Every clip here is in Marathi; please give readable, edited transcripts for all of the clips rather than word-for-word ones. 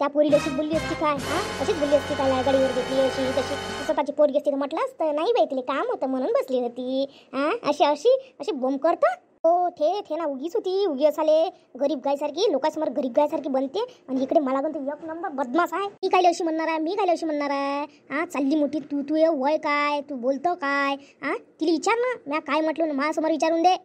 त्या पोरीला अशी बोलली असती काय? हा, अशीच बोलली असती काय? गाडीवर घेतली अशी तशी स्वतःची पोरगी असती तर म्हटलं असतं नाही बाई तिला काम होतं म्हणून बसली होती. हा, अशी अशी अशी बोंब करतं. हो थे ना उगीच होती. उगी असाले गरीब गायसारखी लोकांसमोर गरीब गायसारखी बनते आणि इकडे मला म्हणते एक नंबर बदमाश आहे. मी काय अशी म्हणणार आहे? मी काय अशी म्हणणार आहे? हा, चालली मोठी तू तू ये वय काय? तू बोलतो काय? हा, तिला विचार ना. मी काय म्हटलं ना माझ्यासमोर विचारून दे.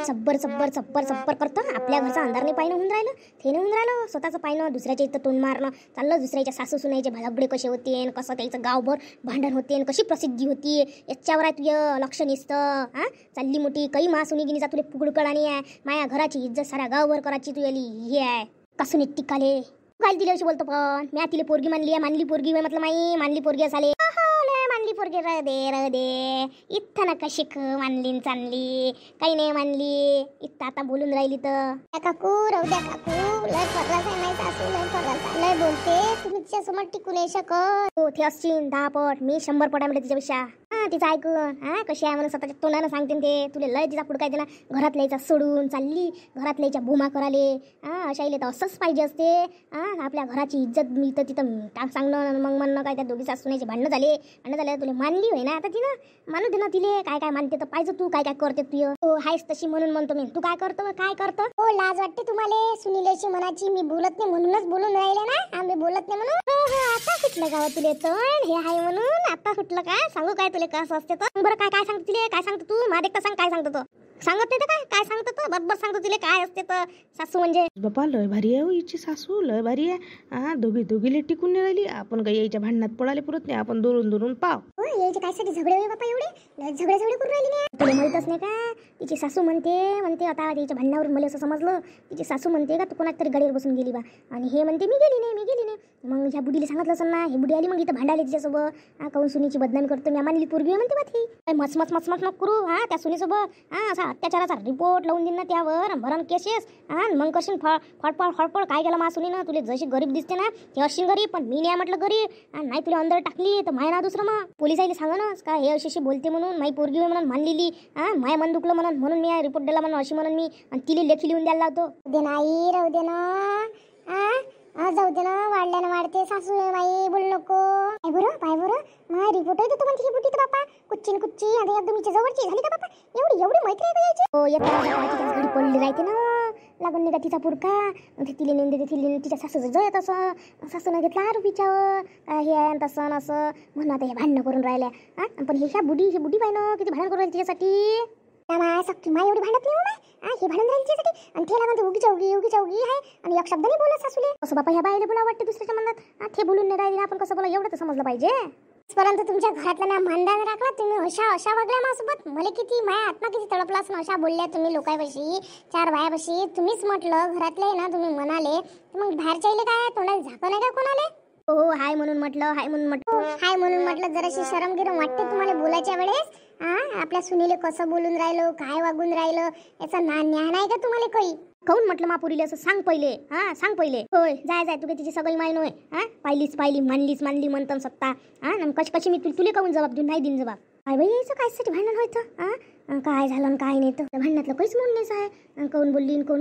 चब्बर चब्बर चब्बर चब्बर करतं. आपल्या घरचा अंधार नाही पाहिणं होऊन राहिलं. ते नाही होऊन राहिलं. स्वतःचं पाहिणं दुसऱ्याच्या इथं तोंड मारणं चाललं. दुसऱ्याच्या सासू सुनायचे भालाबडे कसे होते कसं त्याचं गावभर भांडण होते कशी प्रसिद्धी होती याच्यावर आहे तुझं लक्ष नसतं. हा, चालली मोठी काही मासुनी गिनीचा तुला पुगडकळाणी आहे. माया घराची इज्जत साऱ्या गावभर करायची तू याली हे आहे कसून टिकाले काय दिले अशी बोलतो. पण मी तिला पोरगी मानली आहे. मानली पोरगी होय म्हटलं माई मानली पोरगी असाले मानली पोरगी र दे इथं नका शिक मानली चांगली काही नाही मानली इथं आता बोलून राहिली तर काकू राहू द्या काकू लय फरलाच आहे नाही सासू लय फरलाच लय बोलते तुम्ही तिच्यासमोर टिकू नाही शकत. हो ते असतील 10 पट मी 100 पट आहे तिच्यापेक्षा. हा तिचं ऐकून हा कशी आहे म्हणून स्वतःच्या तोंडानं सांगते ते तुला लय तिचा पुढं काय दिला घरातल्याचा सोडून चालली घरातल्याच्या बोमा कराले. हा अशाईले तर असंच पाहिजे असते. हा आपल्या घराची इज्जत मी तर तिथं सांगणं मग म्हणणं काय त्या दोघी सासूनाचे भांडणं झाले तुला मानली होय ना आता तिनं मानू दे ना तिले काय काय मानते तर पाहिजे तू काय काय करते तू हो हायस तशी म्हणून म्हणतो मी. तू काय करतो काय करतो? हो लाज वाटते तुम्हाला सुनीलेची मनाची मी बोलत नाही म्हणूनच बोलून राहिले ना. आम्ही बोलत नाही म्हणून. आता कुठलं गाव तुले तर हे आहे म्हणून आता कुठलं काय सांगू काय तुला कसं असते तर बरं काय काय सांगतो तिले काय सांगतो तू माझ्या एकटा सांग काय सांगतो तो सांगत नाही तर काय काय सांगतो तो बरोबर सांगतो तिले काय असते तर सासू म्हणजे बापा लय भारी आहे हिची सासू लय भारी आहे. हा दोघीले टिकून नाही राहिली. आपण काही यायच्या भांडणात पडाले पुरत नाही. आपण दुरून दुरून पाव हो यायचे कायसाठी झगडे होय बापा एवढे झगडे करून राहिली नाही. तुला माहितच नाही का तिची सासू म्हणते आता तिच्या भांडणावरून मला असं समजलं तिची सासू म्हणते का तू कोणाच तरी गाडीवर बसून गेली बा आणि हे म्हणते मी गेली नाही. मग ह्या बुडीला सांगितलं असं ना हे बुडी आली मग इथं भांडायला तिच्यासोबत काऊन सुनीची बदनामी करतो मी मानली पोरगी म्हणते बा ती मच नको करू. हा त्या सुनीसोबत हा असा अत्याचाराचा रिपोर्ट लावून देईन ना त्यावर भरण केसेस. हा मग कशी फडफड काय केलं मा सुनीनं तुला जशी गरीब दिसते ना ते अशी गरीब पण मी नाही म्हटलं गरीब नाही तुला अंदर टाकली तर माय ना दुसरं मग पोलिसाईला सांगा ना का हे अशी बोलते म्हणून माई पोरगी म्हणून मानलेली. हा माय मन दुखलं म्हणून मी रिपोर्ट दिला म्हणून अशी म्हणून मी आणि तिला लेखी लिहून द्यायला लावतो. दे नाही राहू दे ना जाऊ दे ना वाढल्यानं वाढते सासू बाई बोल नको पाय बरं मा रिपोर्ट देतो म्हणते ही बुटी तर बापा कुच्ची आता एकदम हिच्या जवळची झाली का बापा एवढी मैत्री आहे का यायची. हो येत घडी पडली राहते ना लागून नाही का तिचा पुरका तिला नेऊन देते तिला तिच्या सासूचं जयत असं सासूनं घेतला रुपीच्यावर हे आहे तसं असं म्हणून आता हे भांडणं करून राहिल्या. हा पण ही बुडी पाहिनं किती भांडण करून राहिली तिच्यासाठी. माय सक्की माय एवढी भांडत नाही माय हे भांडण राहिली तिच्यासाठी आणि त्याला म्हणते उगी चौगी आहे आणि एक शब्द नाही बोलत सासूले. असं बापा ह्या बाईला बोला वाटते दुसऱ्याच्या मनात ते बोलून नाही राहिले आपण कसं बोला एवढं तर समजलं पाहिजे. परंतु तुमच्या घरातला ना मानदान राखला तुम्ही अशा वागल्या माझ्यासोबत मला किती माया आत्मा किती तडपला असं अशा बोलल्या तुम्ही लोकांपाशी 4 बायापाशी तुम्हीच म्हटलं घरातले ना तुम्ही म्हणाले मग बाहेरच्या इले काय तोंडाला झाकं नाही का कोणाले. हो हाय म्हणून म्हटलं जराशी शरम गिरम वाटते तुम्हाला बोलायच्या वेळेस. हा आपल्या सुनीले कसं बोलून राहिलो काय वागून राहिलो याचा ज्ञान आहे का तुम्हाला काही. काऊन म्हटलं मापुरीले असं सांग पहिले. हा सांग पहिले. होय जाय तू तिची सगळी माय नव्हे. हा पाहिली मानली म्हणतं सत्ता. हा कशी मी तुले काऊन जबाब देऊन नाही दिन जबाब काय बाई यायचं कायसाठी भांडण व्हायचं. हा काय झालं काय नाही तर भांडणातलं काहीच म्हणणेच आहे. कोण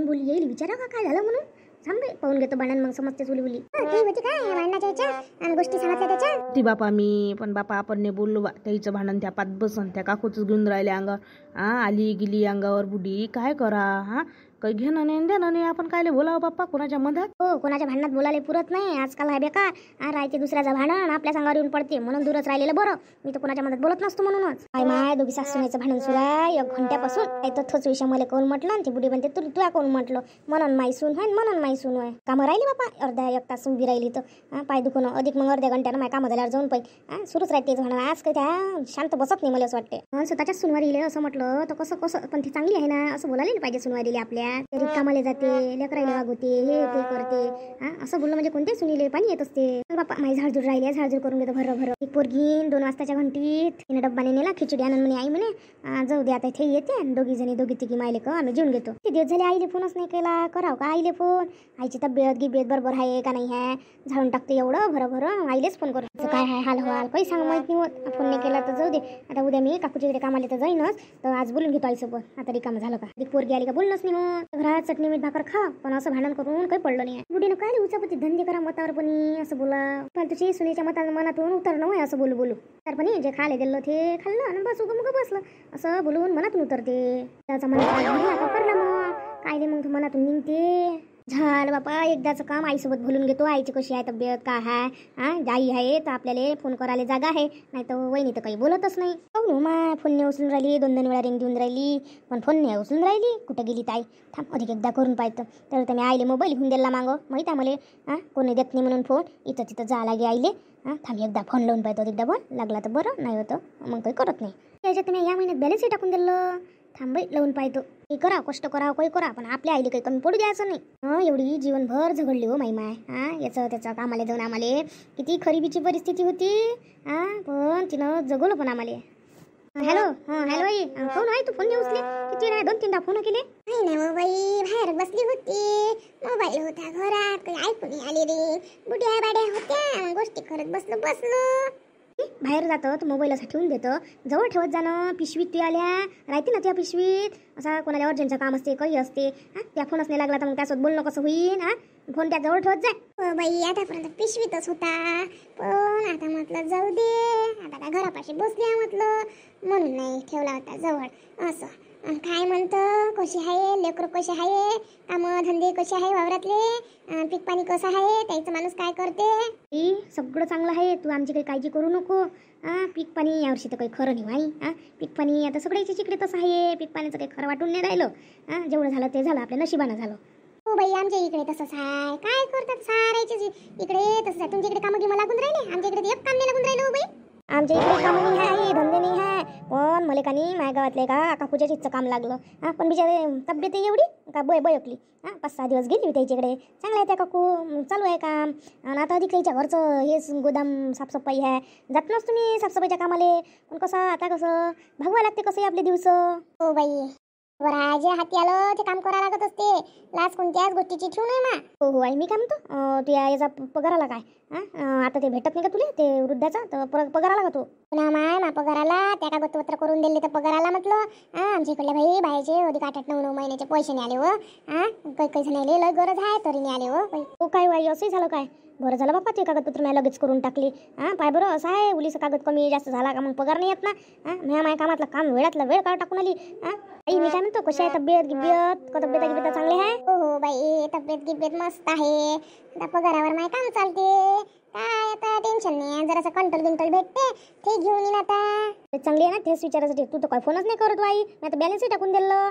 बोलली येईल विचारा का काय झालं म्हणून सांग पाहून घेतो भांडण मग समजते चुली होती काय भांडणाच्या याच्या गोष्टी सांगितल्या त्याच्या ती बापा मी पण बापा आपण नाही बोललो बा त्याचं भांडण त्या पात बसन त्या काकूच घेऊन राहिले अंगावर. आली गेली अंगावर बुडी काय करा. हा काही घेणं नाही देणं नाही आपण कायले बोलावं बाप्पा कोणाच्या मधात. हो कोणाच्या भांडणात बोलायला पुरत नाही आजकाल आहे बेकार. राहते दुसऱ्याचं भांडण आपल्या सांगावर येऊन पडते म्हणून दूरच राहिलेलं बरं. मी तर कोणाच्या मधात बोलत नसतो म्हणूनच. काय माय दोघी सासूचं भांडण सुरू आहे 1 घंट्यापासून. काय तर थोच विषय मला कोण म्हटलं ती बुडी म्हणते तुला कोण म्हटलं म्हणून मायसून आहे म्हणून मायसून आहे. कामं राहिली बापा अर्धा 1 तास उभी राहिली तर पाय दुखणं अधिक मग अर्ध्या घंट्यानं माझ्या कामं झाल्यावर जाऊन पाहिजे सुरूच राहते भांडण. आज काय त्या शांत बसत नाही मला असं वाटते. स्वतःच्याच सुनवारीले असं म्हटलं तर कसं पण ती चांगली आहे ना असं बोलायला नाही पाहिजे सुनवारीले आपल्या कामाला जाते लेकरायला वागवते हे ते करते. असं बोललं म्हणजे कोणते सुनीले पाणी येत असते. बापा माझी झाडझूड राहिली झाडझूड करून घेतो भर एक पोरगी 2 वाजताच्या घंटीत तिने डब्बाने नेला खिचडी आणून म्हणे आई म्हणे जाऊ दे आता इथे येते दोघी तिघी मायले का आम्ही जेवून घेतो. ते दिवस झाले आईले फोनच नाही केला कराव का आईले फोन. आईची तब्येत बरोबर आहे का नाही आहे झाडून टाकते एवढं भर आईलेच फोन करतो काय आहे हाल काही सांग माहित नाही होत. फोन नाही केला तर जाऊ दे आता उद्या मी काकूच्या इकडे कामाला तर जाईनच तर आज बोलून घेतो आईसोबत आता रिकामं झालं का. पोरगी आली का बोलणंच नाही घरात चटणी मीठ भाकर खा, पण असं भांडण करून काही पडलं नाही. बुढीनं काय उचापती धंदे करा मतावर पण असं बोला, पण तुझी सुनेच्या मनातून उतरणं होय असं बोलू तर पण जे खाले दिलं ते खाल्लं आणि बस उगं बसलं असं बोलून मनातून उतरते. त्याचा मनात पडला मग काय मग मनातून निघते. झालं बापा, एकदाचं काम आईसोबत बोलून घेतो. आईची कशी आहे तब्येत, काय आहे, आई आहे तर आपल्याला फोन करायला जागा आहे, नाही तर वहिनी तर काही बोलतच नाही. हो मा फोन नाही उचलून राहिली, 2 वेळा रिंग देऊन राहिली, पण फोन नाही उचलून राहिली. कुठं गेली ताई, थांब अधिक एकदा करून पाहतो. तर मी आईले मोबाईल घेऊन दिला मागं, माहीत आहे मला कोणी देत नाही म्हणून फोन, इथं तिथं जा लागे आईले. थांब एकदा फोन लावून पाहतो, एकदा बोल लागला तर बरं, नाही होतं मग काही करत नाही. त्याच्यात मी या महिन्यात बॅलन्सही टाकून दिलं. थांबाई लावून पाहतो. काही करा, कष्ट करा, काही करा, पण आपल्या आईला काही कमी पडू द्यायचं नाही. एवढी जीवनभर झगडली हो माय याचं त्याचं कामाला जाऊन आम्हाला किती खरीबीची परिस्थिती होती, पण तिनं जगवलं पण आम्हाला. हॅलो हॅलो आई, कोण आहे? तू फोन नाही उचले, किती वेळा 2-3दा फोन केले. नाही बाई, बाहेर बसली होती, मोबाईल होता घरात, काही ऐकून आले रे, बुढ्या बाड्या होत्या, गोष्टी करत बसलो. बाहेर जातं तर मोबाईलला ठेवून देतं, जवळ ठेवत जाणं. पिशवीत तू आल्या राहते ना त्या पिशवीत, असा कोणाला अर्जंटचं काम असते, काही असते, त्या फोनच नाही लागला तर मग त्यासोबत बोलणं कसं होईल. फोन त्या जवळ ठेवत जाय. बाई आतापर्यंत पिशवीतच होता, पण आता म्हटलं जाऊ दे, आता काय घरापाशी बसल्या म्हटलं, म्हणून नाही ठेवला होता जवळ. असं काय म्हणतं, कशी आहे लेकरं, कशी आहे कामं धंदे, कसे आहे वावरातले, पीक पाणी कसं आहे, त्याचं माणूस काय करते. सगळं चांगलं आहे, तू आमची काही काळजी करू नको. पीक पाणी यावर्षी तर काही खरं नाही माई. पीक पाणी आता सगळ्याची चिकडे तसं आहे, पीक पाण्याचं काही खरं वाटून नाही राहिलं. जेवढं झालं ते झालं, आपल्या नशिबानं झालं. हो बाई, आमच्या इकडे तसंच आहे, काय करतात सारायचे इकडे तसंच आहे. तुमच्या इकडे कामं गिमं लागून राहिले, आमच्या इकडे एक काम नाही लागून राहिलं. हो बाई, आमच्या इकडे कामं नाही आहे, धंदे नाही आहे, पण मला कानी माझ्या गावातले काकूच्या चिचं काम लागलं. पण बिचारे तब्येत एवढी का बयकली. 5-6 दिवस गेली होती त्याच्याकडे. चांगलं आहे त्या काकू, चालू आहे काम. आणि आता अधिक त्याच्या घरचं हेच गोदाम साफसफाई आहे, जात नसतो तुम्ही साफसफाईच्या कामाले, पण कसं आता कसं भागवा लागते कसं आपले दिवस. हो बाई, बरं जे हाती आलं ते काम करावं लागत असते, लाच कोणत्याच गोष्टीची ठेवू नये मा. हो आई, मी काय म्हणतो, तू याचा पगाराला काय आता ते भेटत नाही का तुला ते वृद्धाचा, तर पगाराला का तू? पुन्हा मा पगाराला त्या कागदपत्र करून दिले तर पगाराला म्हटलं. आमच्या इकडल्या भाई बायचे अधिक 8-9 महिन्याचे पैसे नाही आले हो. काही जणांना लय गरज आहे तरी नाही आले हो. काय बाई, असंही झालं काय? बरं झालं बाप्पा, ते कागदपत्र मी लगेच करून टाकली. पाय बरं, असं आहे उलीचं कागद कमी जास्त झाला का मग पगार नाही येत ना. माझ्या कामातला काम वेळातला वेळ काढ टाकून आली. आई मी काय म्हणतो, कशी आहे तब्येत गिब्येत, का तब्येत चांगली आहे? हो बाई, तब्येत गिब्येत मस्त आहे. आता पगारावर माझं काम चालते, काय आता टेन्शन नाही. जरासं कंट्रोल भेटते ते घेऊन येईन आता. चांगली आहे ना, तेच विचारायसाठी. तू तर काय फोनच नाही करत आई, मी आता बॅलन्सही टाकून दिलं.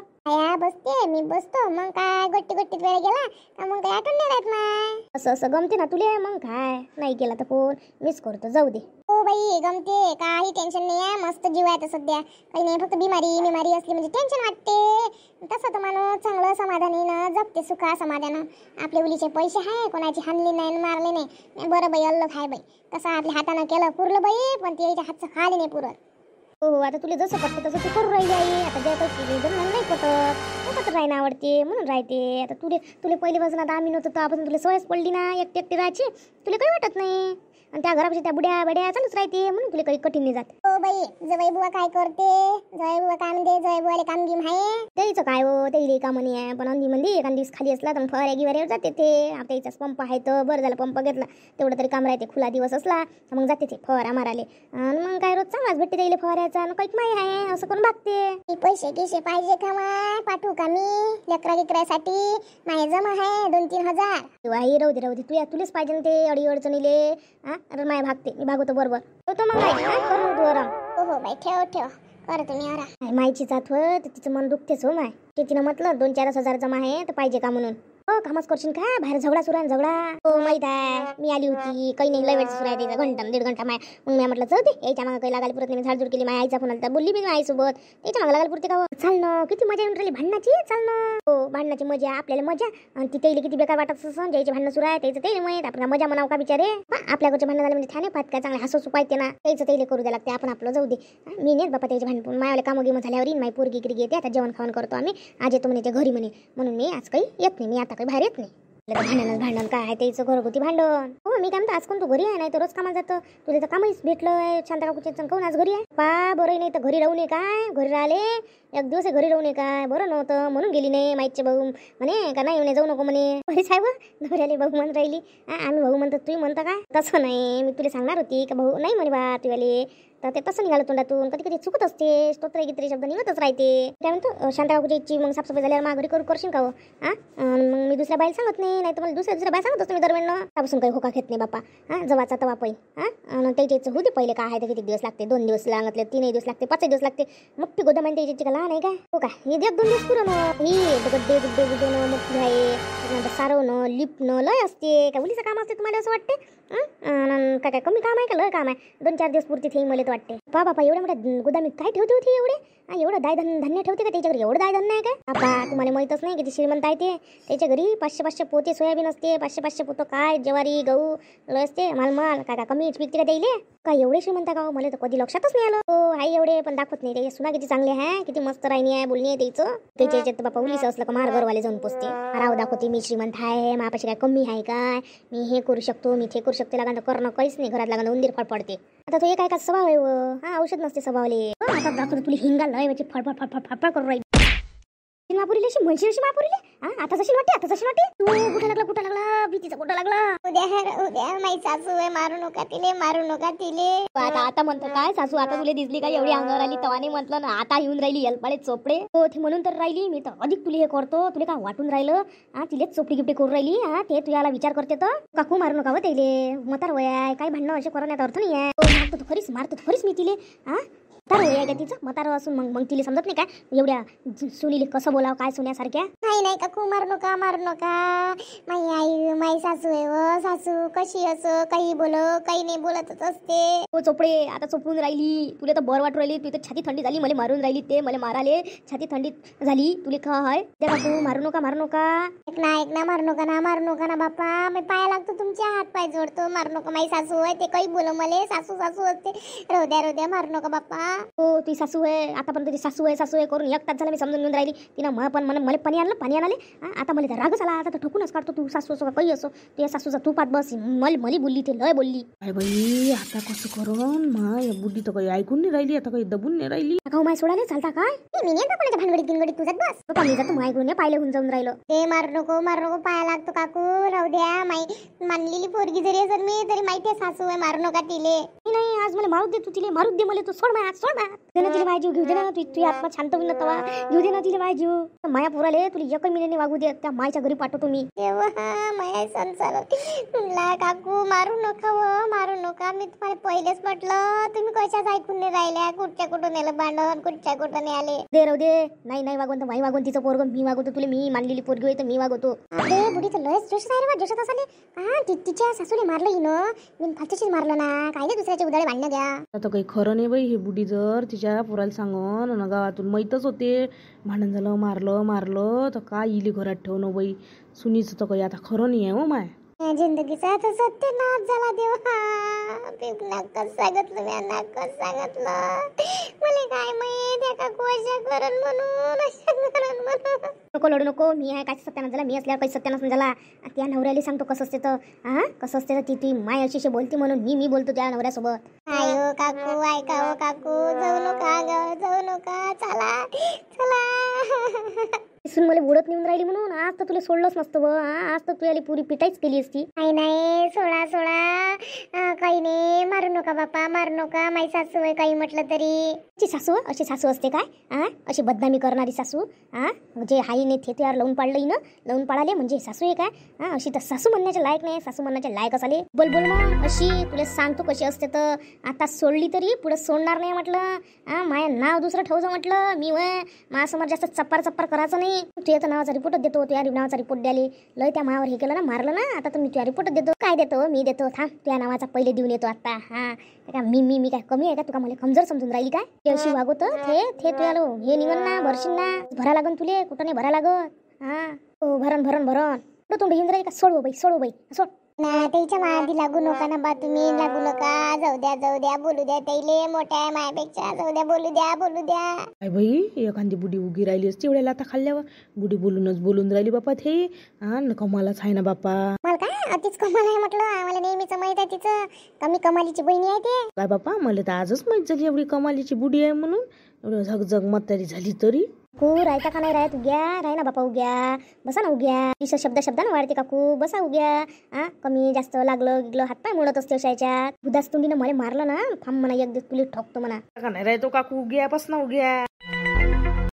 बसते मी बसतो, मग काय गोष्टीत वेळ गेला का मग काय आठवण नाही राहत माय. असं गमते ना तुले, मग काय नाही केला तर फोन मिस करतो, जाऊ दे. हो बाई गमते, काही टेन्शन नाही आहे, मस्त जीव आहे सध्या, काही नाही. फक्त बिमारी असली म्हणजे टेन्शन वाटते. तसं तर माणूस चांगलं समाधानीनं जगते, सुखा समाधानं. आपले उलीचे पैसे आहे, कोणाची हाणली नाही मारले नाही. बरं बाई, अल्ल खाय बाई, कसं आपल्या हातानं केलं पुरलं बाई, पण ते हातचं खाले नाही पुरत. हो आता तुला जसं पटतं तसं तू करू राहिली आई. आता ज्या नाही पटत राहणं आवडते म्हणून राहते. आता तुले पहिल्यापासून आता आम्ही नव्हतं तेव्हापासून तुला सवयच पडली ना एकटी राहायची, तुला काही वाटत नाही. आणि त्या घरापाशी त्या बुड्या चालूच राहते म्हणून तुला काही कठीण नाही जात. हो बाई, जवाई बुवा काय करते, जवाई बुवा काय म्हणते, जवाई बुवाले काम गिम आहे त्याचं काय हो, त्याला काम नाही आहे. पण अंधी मंदी एखाद दिवस खाली असला तर फवाऱ्या गिवाऱ्यावर जाते ते. आता याचाच पंप आहे तर बरं झालं पंप घेतला, तेवढं तरी काम राहते. खुला दिवस असला तर मग जाते ते फवारा माराले, आणि मग काय रोज चांगलाच भेटते त्याला फवाऱ्याचा. आणि काही माही आहे असं करून भागते. पैसे पाहिजे का माय, पाठवू का मी लेकरासाठी? माझे जमा आहे 2-3 हजार. आई राहू दे तुलेच पाहिजे ना ते अडी अडचणीले. अरे माय भागते, मी भागवतो बरोबर. तो मग करू तू आराम. हो बाई, ठेव कर तुम्ही आराम. मायची जात होय तर तिचं मन दुखतेच हो माय. तिनं म्हटलं 2-4 हजार जमा आहे तर पाहिजे का म्हणून. हो कामच करशील का, बाहेर झगडा सुरू आहे झगडा. हो माहित आहे, मी आली होती, काही नाही लय वेळ सुरू आहे तिचा, 1-1.5 घंटा माय. मग मी म्हटलं जाऊ दे, यायच्या मागं काही लागायला पुरत नाही. मी झाडझूड केली, माझ्या आईचा फोन आला, बोलली मी आईसोबत, त्याच्या मागं लागायला पुरते का? चाल ना, किती मजा येऊन राहिली भांडणाची, चाल ना. हो भांडणाची मजा, आपल्याला मजा. आणि ती त्याला किती बेकार वाटत असं, ज्याचे भांडणं सुरू आहे त्याचं त्याला माहित. आपण मजा म्हणावं का बिचारे. आपल्याकडचे भांडण झाले म्हणजे ठाणे पाहत काय, चांगले हसू पाहिजे ना, त्याचं त्याला करू द्या लागते. आपण आपलं जाऊ दे. मी नेत बापा त्याचे भांडण, मायाला कामं गिमं झाल्यावर येईन. माई पोरगी इकडे येते, आता जेवण खावण करतो आम्ही, आज येतो म्हणे घरी म्हणे, म्हणून मी आज काही येत नाही. मी आता काही बाहेर येत नाही. भांडण काय आहे त्याचं घरगुती भांडण. हो मी काय म्हणतो आज कोण तू घरी आहे नाही तर रोज कामाला जातं तुला तर कामच भेटलं शांता काकूचे कोण आज घरी आहे पा बरं नाही तर घरी राहू नये काय घरी राहिले एक दिवस घरी राहू नये काय बरं नव्हतं म्हणून गेली नाही माहितचे भाऊ म्हणे का नाही म्हणे जाऊ नको म्हणे बरे साहेब नवऱ्याले भाऊ म्हणत राहिली आम्ही भाऊ म्हणतो तुम्ही म्हणता काय तसं नाही मी तुला सांगणार होती का भाऊ नाही म्हणे बा तुझ्याले तर ते तसं निघालं तोंडातून कधी कधी चुकत असते स्तोत्र गित्री शब्द निघतच राहते काय म्हणतो शांता काकूची इच्छी मग साफसफाई झाल्यावर मा घरी करशील का हो मग मी दुसऱ्या बाईला सांगत नाही तर मला दुसऱ्या बाई सांगत असतो मी दरम्यान त्यापासून काही होका घेत नाही बापा जवाचा तवा पै त्याच्या इच्छा होते पहिले काय आहे तर किती दिवस लागते 2 दिवस लागले 3 दिवस लागते 5 दिवस लागते मोठी गोदामाई त्याची इच्छा लहान आहे काय हो का हे 1-2 दिवस पुरण ही गड्डे गुड्डे बुजवणं मोठी आहे सारवणं लिपणं लय असते काय मुलीचं काम असते तुम्हाला असं वाटते काय कमी काम आहे का लय काम आहे 2-4 दिवस पुरती ते मला तर वाटते बापा एवढ्या मोठ्या गोदामी काय ठेवते होती एवढे एवढं धान्य ठेवते का त्याच्या घरी एवढं धान्य आहे काय बापा तुम्हाला माहीतच नाही किती श्रीमंत आहे ते त्याच्या घरी 500 पोते सोयाबीन असते 500 पोतं काय ज्वारी गहू लय असते माल काय कमी पिकते का द्यायले काय एवढे श्रीमंत का मला तर कधी लक्षातच नाही आलं हो आई एवढे पण दाखवत नाही त्याच्या सुना किती चांगले आहे किती मस्त राहिणी आहे बोलणी आहे त्याचं त्याच्या याच्यात बापा उलीस असलं का मारगरवाले जाऊन पोचते राव दाखवते मी श्रीमंत आहे मापाशी काय कमी आहे काय मी हे करू शकतो मी ते करू शकते लागणं करणं काहीच नाही घरात लागणं उंदीर फडफडते आता तो एक काय स्वभाव आहे औषध नसते स्वभावले आता दाखवते तुला हिंगा लय म्हणजे फडफड करून राहील मापुरीले अशी म्हणशी अशी मापुरीले आता जशी वाटते तू कुठं लागला भीतीचा कुठं लागला उद्या माई सासू आहे मारू नका तिले आता म्हणतो काय सासू आता तुला दिसली का एवढी अंगावर आली तवाने म्हटलं ना आता येऊन राहिली एलपाडे चोपडे हो ते म्हणून तर राहिली मी तर अधिक तुला हे करतो तुला काय वाटून राहिलं तिलेच चोपडी गिपडी करून राहिली ते तुला विचार करते तर काकू मारू नका व तेले म्हातार वय आहे काही भांडणं असे करण्यात अर्थ नाही आहे मारतो खरीच मी तिले तर आहे का तिचं म्हातारं असून मग तिला समजत नाही काय एवढ्या सुनीले कसं बोलावं काय सुन्यासारख्या नाही काकू मारू नका माई आई माई सासू आहे व सासू कशी असं काही काही नाही बोलतच असते हो चोपडे आता चोपडून राहिली तुला तर बरं वाटू राहिली तुला तर छाती थंडी झाली मला मारून राहिली ते मला माराले छाती थंडी झाली तुला काय त्या काकू मारू नका एक ना मारू नका ना बापा मी पाया लागतो तुमच्या हात पाय जोडतो मारू नका माई सासू आहे ते काही बोल मले सासू असते रोद्या मारू नका बापा हो ती सासू आहे आतापर्यंत ती सासू आहे करून 1 तास झाला मी समजून घेऊन राहिली तिनं मला पाणी आणले आता मला रागच आला आता तर ठोकूनच काढतो तू सासू असो काही असो तुझ्या सासूचा तू पात बस मली बोलली ते लय बोलली अरे बाई आता कसं करून माय बुद्धी तर काही ऐकून नाही राहिली आता काही दबून नाही राहिली का माय सोडायला चालता काय मी नाही कोणाच्या भानगडीत गिनगडीत तुझ्यात बस मी जातो माय गुणे पाहिले होऊन जाऊन राहिलो ते मारू नको पाया लागतो काकू राहू द्या माई मानलेली पोरगी जरी असेल मी तरी माहिती सासू आहे मारू नका तिले नाही आज मला मारू दे तू तिले मारू दे मला तू सोड तिला माझी घेऊ दे ना तू आत्मा शांत होईल ना तवा घेऊ दे ना तिला माझी माया पोराले तुला 1 महिन्याने वागू दे त्या मायच्या घरी पाठवतो मी तेव्हा माया संसार तुला काकू मारू नका मी तुम्हाला पहिलेच म्हटलं तुम्ही कशाच ऐकून नाही राहिल्या कुठं नेलं भांडण कुठं नाही आले दे राहू दे नाही वागवून माई वागवून तिचं पोरग मी वागवतो तुला मी मानलेली पोरगी होई तर मी वागवतो अरे बुढीचं लयच जोश आहे रे जोशात असाले तिच्या सासूने मारलं हिनं मी फालतूशीच मारलं ना काय दुसऱ्याचे उदाळे भांडणं द्या आता काही खरं नाही बाई हे बुढी जर तिच्या पोराला सांगून ना गावातून माहीतच होते भांडण झालं मारलं तर काय इली घरात ठेवणं बाई सुनीचं तर काही आता खरं नाही आहे हो माय जिंदगीचा आता सत्यनाश झाला देवा नाकच सांगितलं मला काय माहित एका कोशा करण म्हणून नको लढू नको मी आहे काय सत्यानाश झाला मी असल्यावर काही सत्यानाश झाला त्या नवऱ्याला सांगतो कसं असते तर ती माय अशी बोलती म्हणून मी बोलतो त्या नवऱ्यासोबत आयो काकू ऐकावं काकू जाऊ नका चला दिसून मला उडत नेऊन राहिली म्हणून आज तर तुला सोडलंच नसतं आज तर तू याली पुरी पिटाईच केली असती नाही सोडा काही नाही मारू नका बापा मारू नका माई सासू आहे काही म्हटलं तरी अशी सासू असते काय अशी बदनामी करणारी सासू जे हाईने थेत्यावर लावून पाळाले म्हणजे सासू आहे काय अशी तर सासू म्हणण्याच्या लायक नाही सासू म्हणण्याच्या लायक असाले बोल मग अशी तुला सांगतो कशी असते तर आता सोडली तरी पुढे सोडणार नाही म्हटलं माया नाव दुसरं ठेवचं म्हटलं मी माझ्यासमोर जास्त चप्पर करायचं नाही तुझ्या नावाचा रिपोर्टच देतो तुझ्या नावाचा रिपोर्ट द्याले लय त्या मावर हे केलं ना मारलं ना आता तर मी तुझ्या रिपोर्टच देतो काय देतो मी देतो थांब तुझ्या नावाचा पहिले देऊन येतो आता मी काय कमी आहे का तुका मला कमजोर समजून राहिली काय ते अशी वागवत थे तुझ्या हे निघन ना भरशील ना भरा लागन तुले कुठं नाही भरा लागत भरण तोंड घेऊन राहिली का सोडव बाई सोड ना त्याच्या मादी लागू नका ना बा, तुम्ही लागू नका. जाऊ द्या बोलू द्या. त्याले मोठ्या आहे मायापेक्षा. जाऊ द्या बोलू द्या. काय बाई, एखादी बुडी उगी राहिली असती एवढ्या लाथा खाल्ल्यावर. बुडी बोलून राहिली बापा ते. न कमालच आहे ना बापा. मला काय अतिच कमाल आहे म्हटलं. आम्हाला नेहमीच माहित आहे तिचं कमी कमालीची बहिणी आहे ते. काय बापा, मला तर आजच माहित झाली एवढी कमालीची बुडी आहे म्हणून. एवढं झगझग म्हातारी झाली तरी. काकू राहता का नाही राहत? उग्या राह ना बापा. उग्या बसा ना. उग्या तिचं शब्दानं वाढते काकू. बसा उग्या. कमी जास्त लागलं गिगलं हातपाय मोडत असते अशा याच्यात. उदास तोंडीनं मला मारलं ना थांब म्हणा, एक दिवस तुला ठोकतो म्हणा. का नाही राहतो काकू, उग्या बस ना उग्या.